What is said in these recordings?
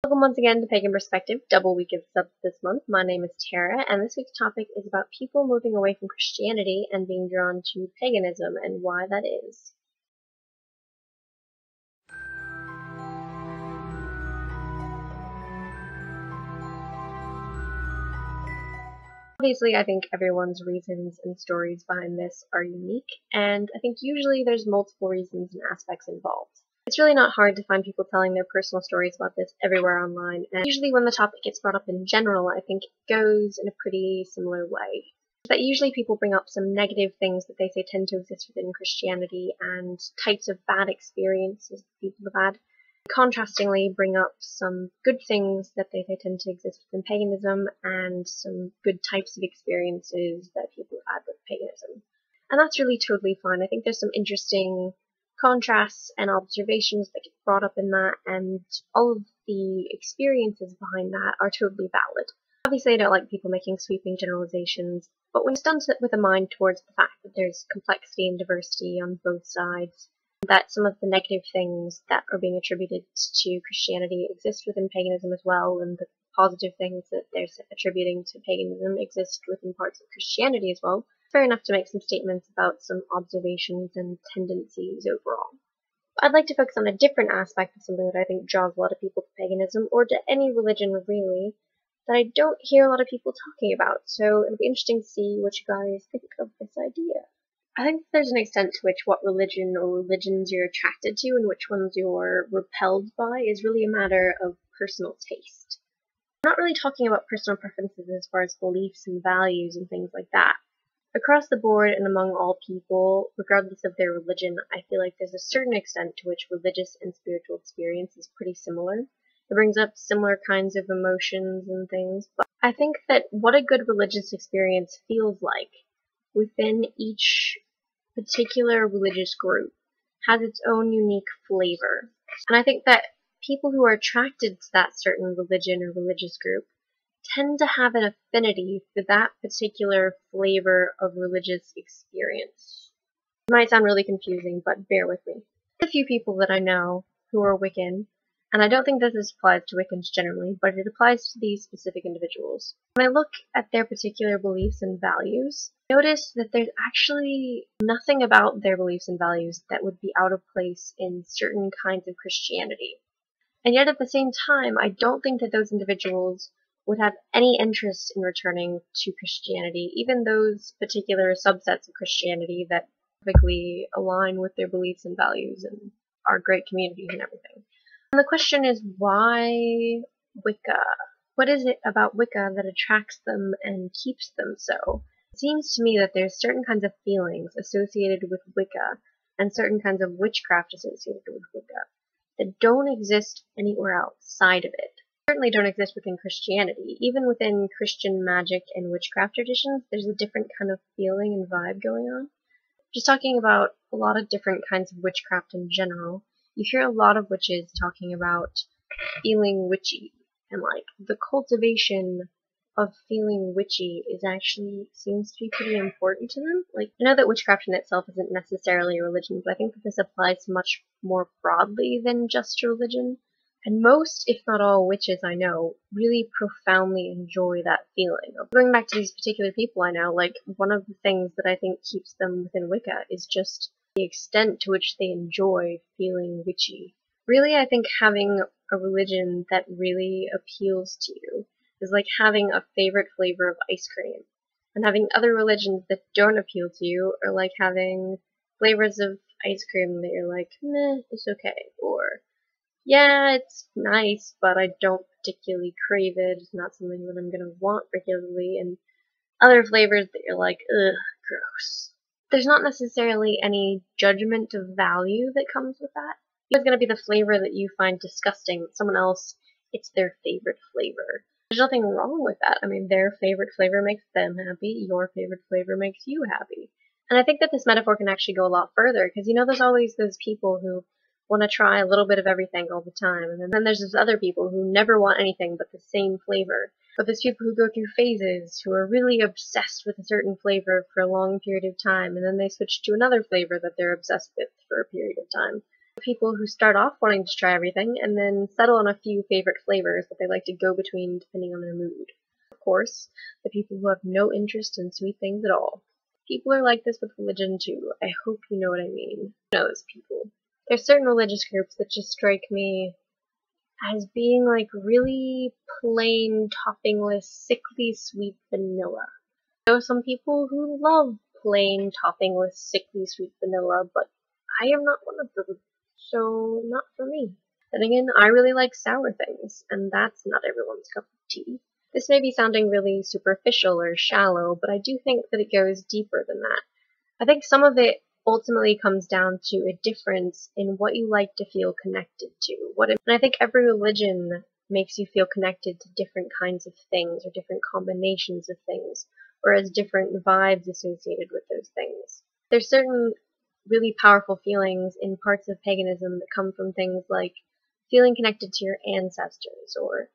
Welcome once again to Pagan Perspective, double week of subs this month. My name is Tara, and this week's topic is about people moving away from Christianity and being drawn to paganism and why that is. Obviously, I think everyone's reasons and stories behind this are unique, and I think usually there's multiple reasons and aspects involved. It's really not hard to find people telling their personal stories about this everywhere online, and usually when the topic gets brought up in general, I think it goes in a pretty similar way. That usually people bring up some negative things that they say tend to exist within Christianity and types of bad experiences people have had. Contrastingly, bring up some good things that they say tend to exist within paganism and some good types of experiences that people have had with paganism. And that's really totally fine. I think there's some interesting contrasts and observations that get brought up in that, and all of the experiences behind that are totally valid. Obviously, I don't like people making sweeping generalizations, but when it's done with a mind towards the fact that there's complexity and diversity on both sides, that some of the negative things that are being attributed to Christianity exist within paganism as well, and the positive things that they're attributing to paganism exist within parts of Christianity as well, fair enough to make some statements about some observations and tendencies overall. I'd like to focus on a different aspect of something that I think draws a lot of people to paganism, or to any religion really, that I don't hear a lot of people talking about, so it'll be interesting to see what you guys think of this idea. I think there's an extent to which what religion or religions you're attracted to and which ones you're repelled by is really a matter of personal taste. I'm not really talking about personal preferences as far as beliefs and values and things like that. Across the board and among all people, regardless of their religion, I feel like there's a certain extent to which religious and spiritual experience is pretty similar. It brings up similar kinds of emotions and things, but I think that what a good religious experience feels like within each particular religious group has its own unique flavor. And I think that people who are attracted to that certain religion or religious group tend to have an affinity for that particular flavor of religious experience. It might sound really confusing, but bear with me. There's a few people that I know who are Wiccan, and I don't think that this applies to Wiccans generally, but it applies to these specific individuals. When I look at their particular beliefs and values, I notice that there's actually nothing about their beliefs and values that would be out of place in certain kinds of Christianity. And yet at the same time, I don't think that those individuals would have any interest in returning to Christianity, even those particular subsets of Christianity that perfectly align with their beliefs and values and are great communities and everything. And the question is, why Wicca? What is it about Wicca that attracts them and keeps them so? It seems to me that there's certain kinds of feelings associated with Wicca and certain kinds of witchcraft associated with Wicca that don't exist anywhere outside of it. Certainly don't exist within Christianity. Even within Christian magic and witchcraft traditions, there's a different kind of feeling and vibe going on. Just talking about a lot of different kinds of witchcraft in general, you hear a lot of witches talking about feeling witchy, and like the cultivation of feeling witchy is actually seems to be pretty important to them. Like, I know that witchcraft in itself isn't necessarily a religion, but I think that this applies much more broadly than just a religion. And most, if not all, witches I know really profoundly enjoy that feeling. Going back to these particular people I know, like, one of the things that I think keeps them within Wicca is just the extent to which they enjoy feeling witchy. Really, I think having a religion that really appeals to you is like having a favorite flavor of ice cream. And having other religions that don't appeal to you are like having flavors of ice cream that you're like, meh, it's okay. Or, yeah, it's nice, but I don't particularly crave it. It's not something that I'm gonna want regularly. And other flavors that you're like, ugh, gross. There's not necessarily any judgment of value that comes with that. It's gonna be the flavor that you find disgusting. Someone else, it's their favorite flavor. There's nothing wrong with that. I mean, their favorite flavor makes them happy. Your favorite flavor makes you happy. And I think that this metaphor can actually go a lot further, because you know there's always those people who want to try a little bit of everything all the time, and then there's those other people who never want anything but the same flavor. But there's people who go through phases, who are really obsessed with a certain flavor for a long period of time, and then they switch to another flavor that they're obsessed with for a period of time. People who start off wanting to try everything and then settle on a few favorite flavors that they like to go between depending on their mood. Of course, the people who have no interest in sweet things at all. People are like this with religion too. I hope you know what I mean. You know those people. There's certain religious groups that just strike me as being like really plain, toppingless, sickly sweet vanilla. I know some people who love plain, toppingless, sickly sweet vanilla, but I am not one of them. So, not for me. Then again, I really like sour things, and that's not everyone's cup of tea. This may be sounding really superficial or shallow, but I do think that it goes deeper than that. I think some of it ultimately comes down to a difference in what you like to feel connected to. And I think every religion makes you feel connected to different kinds of things, or different combinations of things, or has different vibes associated with those things. There's certain really powerful feelings in parts of paganism that come from things like feeling connected to your ancestors, or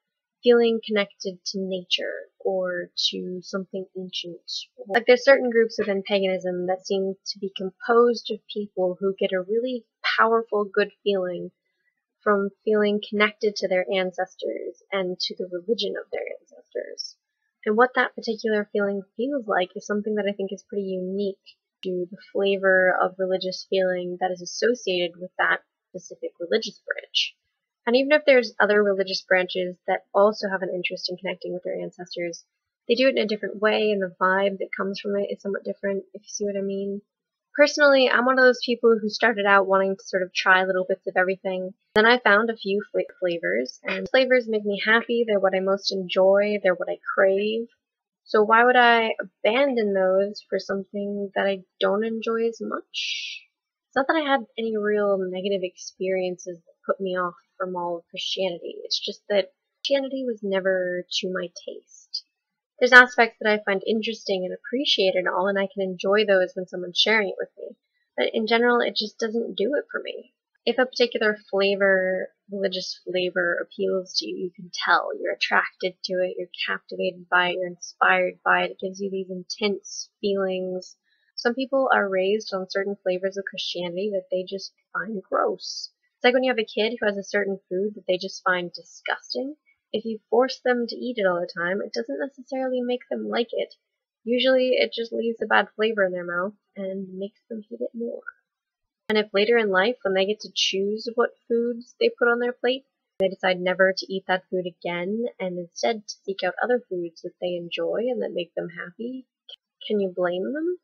feeling connected to nature, or to something ancient. Like there's certain groups within paganism that seem to be composed of people who get a really powerful good feeling from feeling connected to their ancestors and to the religion of their ancestors. And what that particular feeling feels like is something that I think is pretty unique to the flavor of religious feeling that is associated with that specific religious branch. And even if there's other religious branches that also have an interest in connecting with their ancestors, they do it in a different way, and the vibe that comes from it is somewhat different, if you see what I mean. Personally, I'm one of those people who started out wanting to sort of try little bits of everything. Then I found a few flavors, and flavors make me happy. They're what I most enjoy. They're what I crave. So why would I abandon those for something that I don't enjoy as much? It's not that I had any real negative experiences that put me off from all of Christianity. It's just that Christianity was never to my taste. There's aspects that I find interesting and appreciate and all, and I can enjoy those when someone's sharing it with me. But in general, it just doesn't do it for me. If a particular religious flavor appeals to you, you can tell. You're attracted to it, you're captivated by it, you're inspired by it. It gives you these intense feelings. Some people are raised on certain flavors of Christianity that they just find gross. It's like when you have a kid who has a certain food that they just find disgusting. If you force them to eat it all the time, it doesn't necessarily make them like it. Usually it just leaves a bad flavor in their mouth and makes them hate it more. And if later in life, when they get to choose what foods they put on their plate, they decide never to eat that food again and instead to seek out other foods that they enjoy and that make them happy, can you blame them?